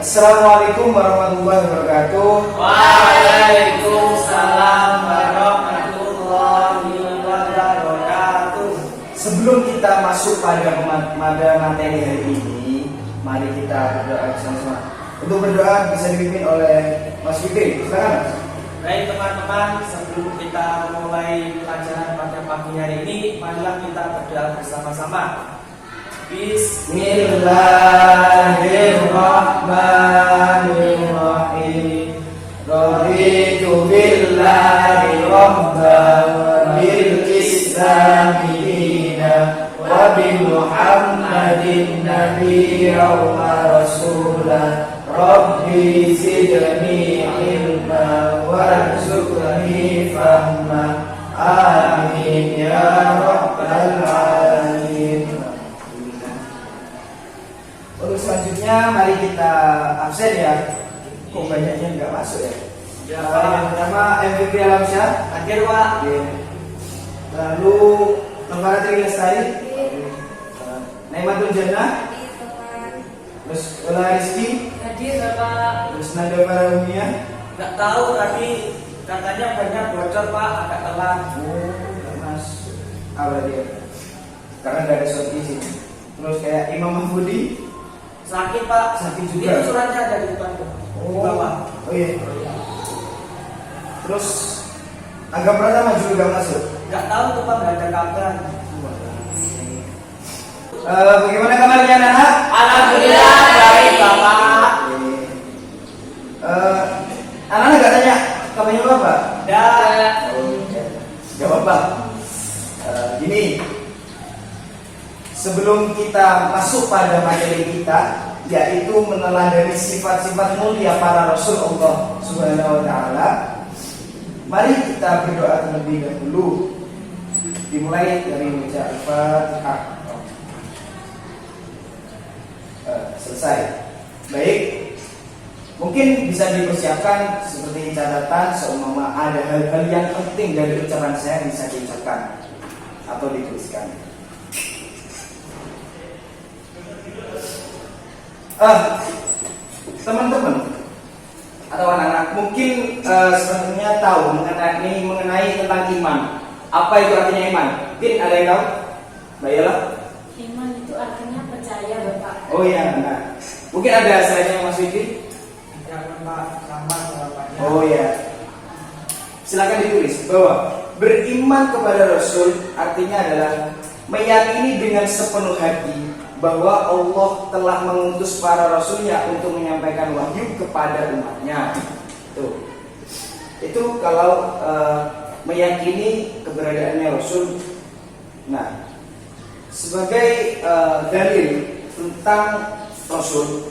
Assalamualaikum warahmatullahi wabarakatuh. Waalaikumsalam warahmatullahi wabarakatuh. Sebelum kita masuk pada materi hari ini, mari kita berdoa bersama-sama. Untuk berdoa bisa dipimpin oleh Mas Fikri. Silakan. Baik teman-teman, sebelum kita mulai pelajaran pada pagi hari ini, marilah kita berdoa bersama-sama. Bismillahirrahmanirrahim. Raditu billahi rabban bil islami dina wa bi Muhammadin nabiyyan wa rasulan. Rabbi zidni ilma warzuqni fahma. Amin ya rabbal alamin. Untuk selanjutnya mari kita absen ya. Kok banyaknya nggak masuk ya? Yang pertama MVP Alamsyah Hadir Pak. Lalu Nurhayati Lestari, Naimatul Jannah, terus Ola Rizki, Hadir Bapak. terus Nada Farahumia. Nggak tahu tadi katanya banyak bocor Pak, agak telat. Mas apa dia? Karena nggak ada short di sini. Terus kayak Imam Mahfudi Sakit Pak. sakit juga. Itu suratnya ada di depan tuh. Di bawah. Oh iya. Terus Agam Pratama juga nggak masuk. Nggak tahu tuh Pak, nggak ada kabar. Bagaimana kabarnya anak? Alhamdulillah baik Bapak. Anak nggak tanya kabarnya apa? Dan Gak apa-apa. Gini, sebelum kita masuk pada materi kita, yaitu meneladani sifat-sifat mulia para Rasul Allah Subhanahu Wa Taala, mari kita berdoa terlebih dahulu. Dimulai dari membaca Al-Fatihah. Selesai. Baik. Mungkin bisa dipersiapkan seperti catatan seumpama ada hal-hal yang penting dari ucapan saya bisa diucapkan atau dituliskan. Teman-teman atau anak-anak mungkin sebenarnya tahu mengenai tentang iman. Apa itu artinya iman? Mungkin ada yang tahu? Mbak Yela? Iman itu artinya percaya Bapak. Oh iya benar. Mungkin ada slide-nya Mas Widi? jangan Pak, sama jawabannya. Oh ya. Silakan ditulis bahwa beriman kepada Rasul artinya adalah meyakini dengan sepenuh hati bahwa Allah telah mengutus para rasulnya untuk menyampaikan wahyu kepada umatnya. Itu kalau meyakini keberadaannya Rasul. Nah, sebagai dalil tentang Rasul,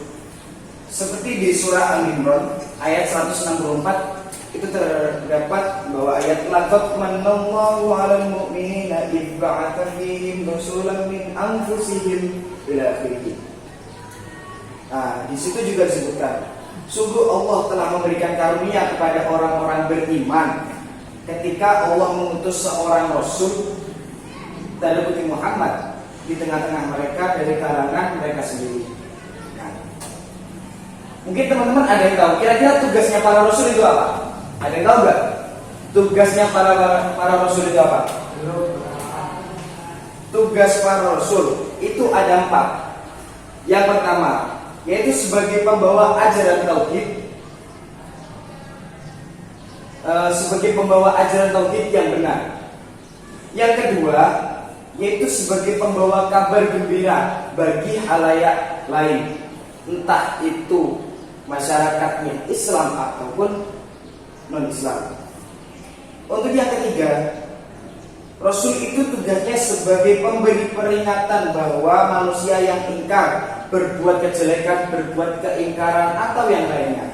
seperti di surah Al-Imran ayat 164 itu terdapat bahwa ayat laqad manallahu 'alal mu'minina idh ba'atha fihim rasulan min anfusihim ila akhirih. Nah, di situ juga disebutkan, sungguh Allah telah memberikan karunia kepada orang-orang beriman ketika Allah mengutus seorang rasul tanda kutip Muhammad di tengah-tengah mereka dari kalangan mereka sendiri. Nah, mungkin teman-teman ada yang tahu kira-kira tugasnya para rasul itu apa? Ada yang tahu nggak? Tugasnya para rasul itu apa? Tugas para rasul itu ada 4. Yang pertama yaitu sebagai pembawa ajaran tauhid, sebagai pembawa ajaran tauhid yang benar. Yang kedua yaitu sebagai pembawa kabar gembira bagi halayak lain, entah itu masyarakatnya Islam ataupun non-Islam. Untuk yang ketiga, Rasul itu tugasnya sebagai pemberi peringatan bahwa manusia yang ingkar, berbuat kejelekan, berbuat keingkaran atau yang lainnya.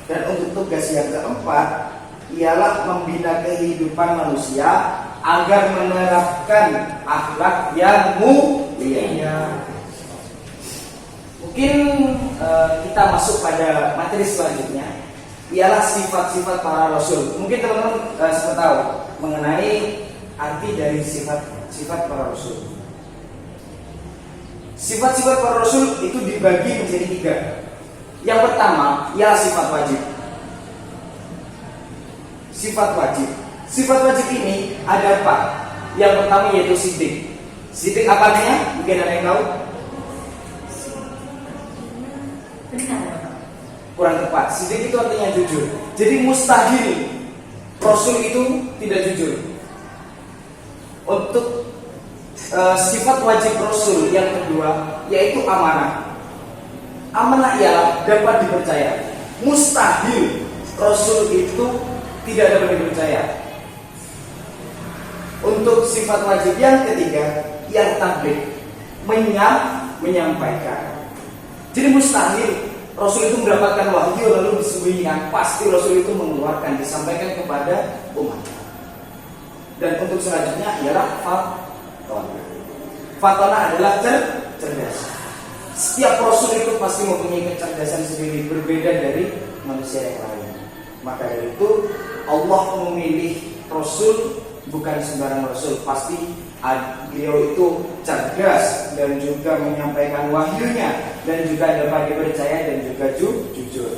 Dan untuk tugas yang keempat ialah membina kehidupan manusia agar menerapkan akhlak yang mulia. Mungkin kita masuk pada materi selanjutnya, ialah sifat-sifat para rasul. Mungkin teman-teman sudah tahu mengenai arti dari sifat-sifat para rasul. Sifat-sifat para rasul itu dibagi menjadi 3. Yang pertama ialah sifat wajib. Sifat wajib. Sifat wajib ini ada apa? Yang pertama yaitu sidik. Sidik apa artinya? Mungkin ada yang tahu? Benar. Kurang tepat. Sidik itu artinya jujur. Jadi mustahil Rasul itu tidak jujur. Untuk sifat wajib Rasul yang kedua yaitu amanah. Amanah ialah dapat dipercaya. Mustahil Rasul itu tidak dapat dipercaya. Untuk sifat wajib yang ketiga yang tabligh, menyampaikan. Jadi mustahil Rasul itu mendapatkan wahyu lalu disembunyikan. Pasti Rasul itu mengeluarkan, disampaikan kepada umat. Dan untuk selanjutnya ialah fatona. Fatona adalah cerdas. Setiap Rasul itu pasti mempunyai kecerdasan sendiri, berbeda dari manusia yang lain. Maka dari itu Allah memilih Rasul bukan sembarang Rasul. Pasti beliau itu cerdas dan juga menyampaikan wahyunya dan juga dapat dipercaya dan juga jujur.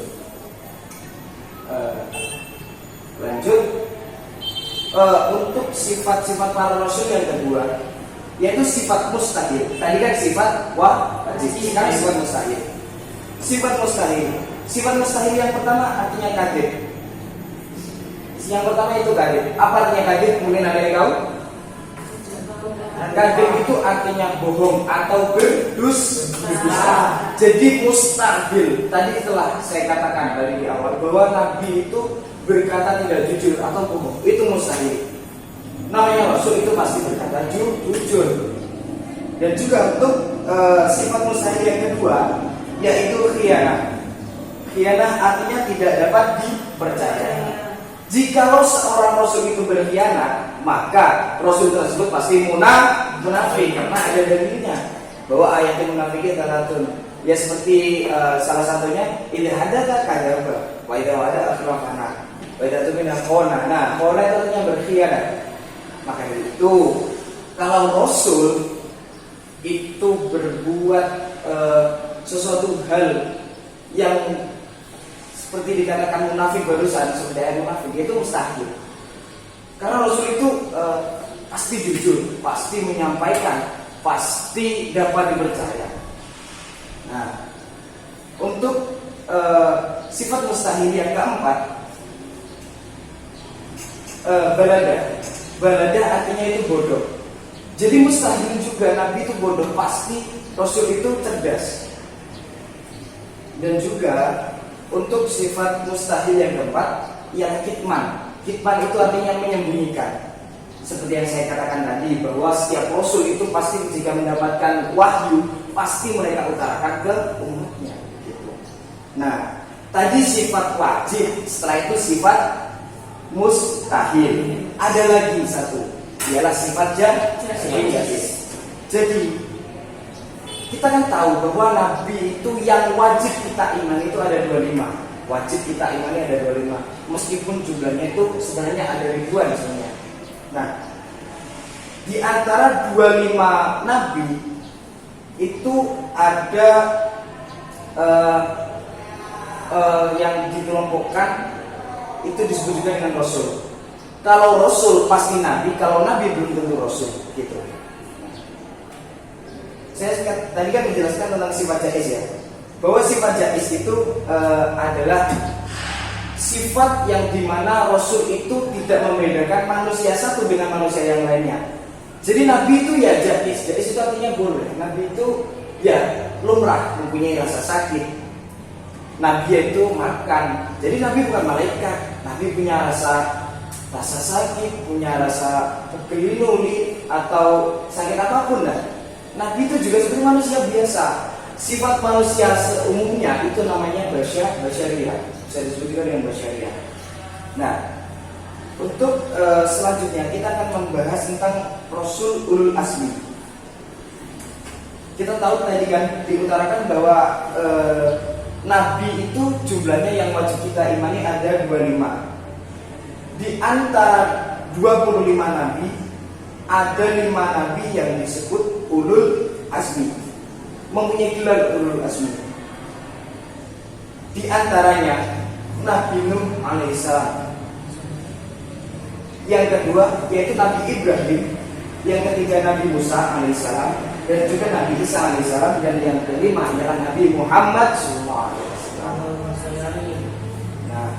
Lanjut. Untuk sifat-sifat para Rasul yang kedua yaitu sifat mustahil. Tadi kan sifat wajib, sekarang sifat mustahil. Sifat mustahil yang pertama artinya kadhib. Yang pertama itu kadhib. Apa artinya kadhib? Mungkin ada yang tahu? Kadhib itu artinya bohong atau berdusta. Jadi mustahil. Tadi telah saya katakan dari awal bahwa Nabi itu berkata tidak jujur atau bohong. Itu mustahil. Namanya Rasul itu pasti berkata jujur. Dan juga untuk sifat mustahil yang kedua yaitu khianah. Khianah artinya tidak dapat dipercaya. Jikalau seorang Rasul itu berkhianat, maka Rasul tersebut pasti munafik karena ada dalilnya bahwa ayat yang munafikin talatun. Ya seperti salah satunya idza hadatsa kadzaba wa idza wa'ada akhlafana wa idza tumina khana. Nah, khana itu artinya berkhianat. Maka dari itu kalau Rasul itu berbuat sesuatu hal yang seperti dikatakan munafik barusan, seperti ayat munafik, itu mustahil. Karena Rasul itu pasti jujur, pasti menyampaikan, pasti dapat dipercaya. Nah, untuk sifat mustahil yang keempat, balada artinya itu bodoh. Jadi mustahil juga Nabi itu bodoh, pasti Rasul itu cerdas. Dan juga untuk sifat mustahil yang keempat yang kitman. Kitman itu artinya menyembunyikan. Seperti yang saya katakan tadi bahwa setiap Rasul itu pasti jika mendapatkan wahyu pasti mereka utarakan ke umatnya gitu. Nah, tadi sifat wajib, setelah itu sifat mustahil. Ada lagi satu, ialah sifat jaiz. Jadi kita kan tahu bahwa Nabi itu yang wajib kita imani itu ada 25. Wajib kita imani ada 25. Meskipun jumlahnya itu sebenarnya ada ribuan sebenarnya. Nah, di antara 25 Nabi itu ada yang dikelompokkan itu disebut juga dengan Rasul. Kalau Rasul pasti Nabi, kalau Nabi belum tentu Rasul gitu. Saya tadi kan menjelaskan tentang sifat jaiz ya, bahwa sifat jaiz itu adalah sifat yang dimana Rasul itu tidak membedakan manusia satu dengan manusia yang lainnya. Jadi Nabi itu ya jaiz itu artinya boleh. Nabi itu ya lumrah mempunyai rasa sakit. Nabi itu makan. Jadi Nabi bukan malaikat. Nabi punya rasa sakit, punya rasa keliluli atau sakit apapun lah. Nabi itu juga seperti manusia biasa. Sifat manusia seumumnya itu namanya basyariah. Bisa disebut juga dengan basyariah. Nah, untuk selanjutnya kita akan membahas tentang Rasul Ulul Azmi. Kita tahu tadi kan diutarakan bahwa Nabi itu jumlahnya yang wajib kita imani ada 25. Di antara 25 Nabi ada 5 Nabi yang disebut Ulul Azmi, mempunyai gelar Ulul Azmi. Di antaranya Nabi Nuh alaihissalam. Yang kedua yaitu Nabi Ibrahim. Yang ketiga Nabi Musa alaihissalam, dan juga Nabi Isa alaihissalam, dan yang kelima adalah Nabi Muhammad SAW. Nah,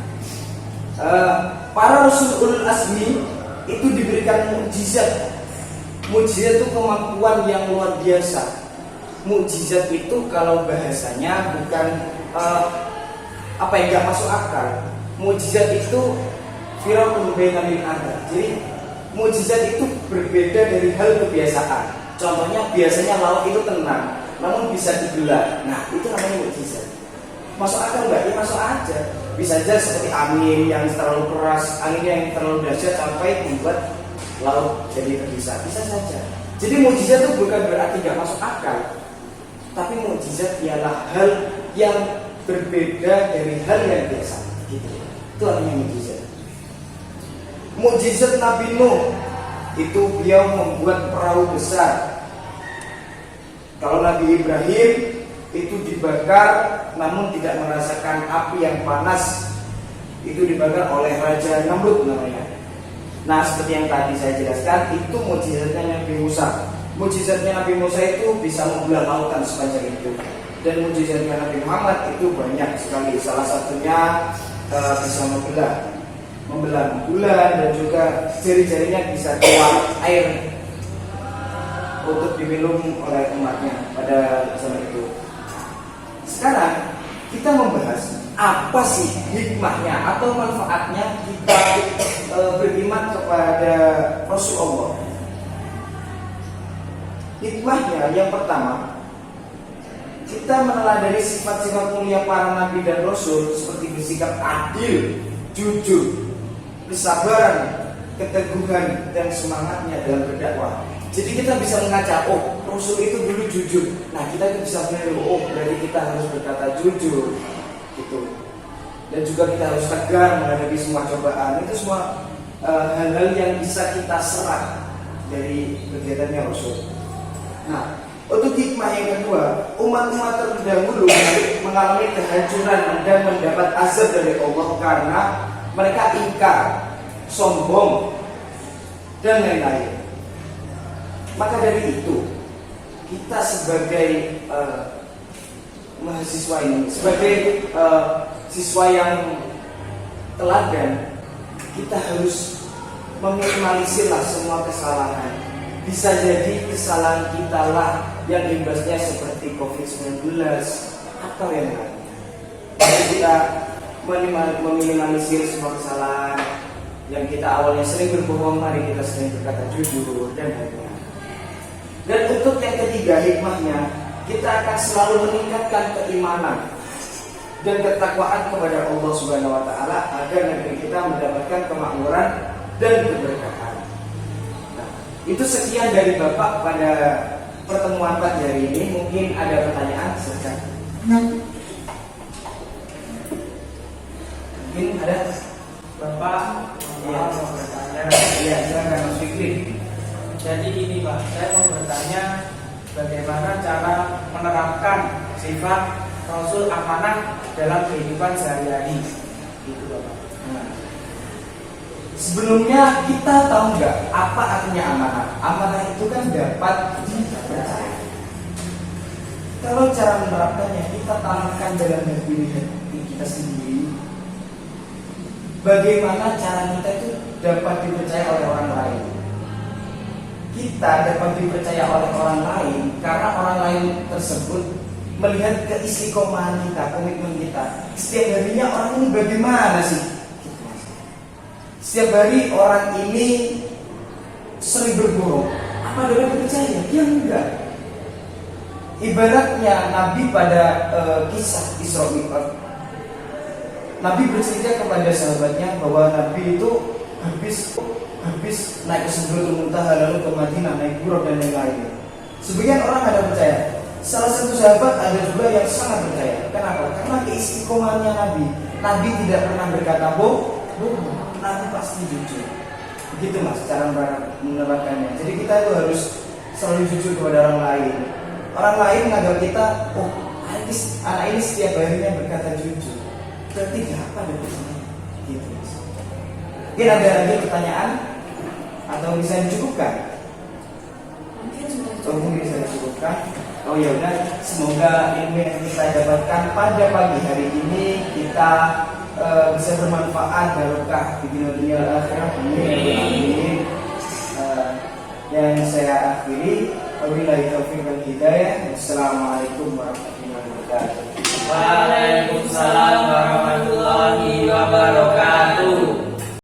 para Rasul ulul azmi itu diberikan mukjizat. Mukjizat itu kemampuan yang luar biasa. Mukjizat itu kalau bahasanya bukan apa yang gak masuk akal. Mukjizat itu firaqun bainal adad. Jadi mukjizat itu berbeda dari hal kebiasaan. Contohnya biasanya laut itu tenang, namun bisa dibelah. Nah, itu namanya mukjizat. Masuk akal nggak? Ya masuk aja. Bisa aja seperti angin yang terlalu keras, angin yang terlalu dahsyat sampai membuat laut jadi terpisah. Bisa saja. Jadi mukjizat itu bukan berarti nggak masuk akal, tapi mukjizat ialah hal yang berbeda dari hal yang biasa. Gitu. Itu artinya mukjizat. Mukjizat Nabi Nuh itu beliau membuat perahu besar. Kalau Nabi Ibrahim itu dibakar namun tidak merasakan api yang panas, itu dibakar oleh Raja Namrud namanya. Nah, seperti yang tadi saya jelaskan, itu mukjizatnya Nabi Musa. Mukjizatnya Nabi Musa itu bisa membelah lautan sepanjang itu. Dan mukjizatnya Nabi Muhammad itu banyak sekali. Salah satunya bisa membelah bulan, dan juga jari-jarinya bisa keluar air untuk diminum oleh umatnya pada zaman itu. Sekarang kita membahas apa sih hikmahnya atau manfaatnya kita beriman kepada Rasulullah. Hikmahnya yang pertama, kita meneladani sifat-sifat mulia para nabi dan rasul seperti bersikap adil, jujur, kesabaran, keteguhan, dan semangatnya dalam berdakwah. Jadi kita bisa mengaca, oh Rasul itu dulu jujur. Nah, kita itu bisa meniru, oh berarti kita harus berkata jujur, gitu. Dan juga kita harus tegar menghadapi semua cobaan. Itu semua hal-hal yang bisa kita serap dari kegiatannya Rasul. Nah, untuk hikmah yang kedua, umat-umat terdahulu mengalami kehancuran dan mendapat azab dari Allah karena mereka ingkar, sombong, dan lain-lain. Maka dari itu, kita sebagai mahasiswa ini, sebagai siswa yang teladan, kita harus meminimalisirlah semua kesalahan. Bisa jadi kesalahan kita lah yang imbasnya seperti COVID-19 atau yang lainnya. Jadi kita meminimalisir semua kesalahan. Yang kita awalnya sering berbohong, mari kita sering berkata jujur dan lain-lain. Dan untuk yang ketiga hikmahnya, kita akan selalu meningkatkan keimanan dan ketakwaan kepada Allah Subhanahu wa taala agar negeri kita mendapatkan kemakmuran dan keberkahan. Nah, itu sekian dari Bapak pada pertemuan pagi hari ini. Mungkin ada pertanyaan, silakan. Mungkin ada Bapak mau bertanya. Ya, silakan Mas Fikri. Jadi gini Pak, saya mau bertanya bagaimana cara menerapkan sifat Rasul amanah dalam kehidupan sehari-hari, gitu Bapak. Nah, sebelumnya kita tahu nggak apa artinya amanah? Amanah itu kan dapat dipercaya. Kalau cara menerapkannya kita tanamkan dalam diri kita sendiri. Bagaimana cara kita itu dapat dipercaya oleh orang lain? Kita dapat dipercaya oleh orang lain karena orang lain tersebut melihat keistiqomahan kita, komitmen kita. Setiap harinya orang ini bagaimana sih? Setiap hari orang ini sering berbohong. Apa dapat dipercaya? Ya enggak. Ibaratnya Nabi pada kisah Isra Mi'raj. Nabi bercerita kepada sahabatnya bahwa Nabi itu habis naik ke Sidratul Muntaha, lalu ke Madinah, naik Buraq dan lain-lain. Sebagian orang ada percaya. Salah satu sahabat ada juga yang sangat percaya. Kenapa? Karena keistiqomahannya Nabi. Nabi tidak pernah berkata bohong. Nabi pasti jujur. Begitu Mas cara menerapkannya. Jadi kita itu harus selalu jujur kepada orang lain. Orang lain menganggap kita, oh anak ini setiap harinya berkata jujur, berarti apa dapatnya? Gitu. Mungkin ada lagi pertanyaan atau bisa dicukupkan? Mungkin sudah Oh, mungkin bisa dicukupkan. Oh ya udah, semoga ilmu yang kita dapatkan pada pagi hari ini kita bisa bermanfaat barokah di dunia akhirat. Amin. Yang saya akhiri, wabillahi taufiq wal hidayah. Wassalamualaikum warahmatullahi wabarakatuh. Waalaikumsalam warahmatullahi wabarakatuh.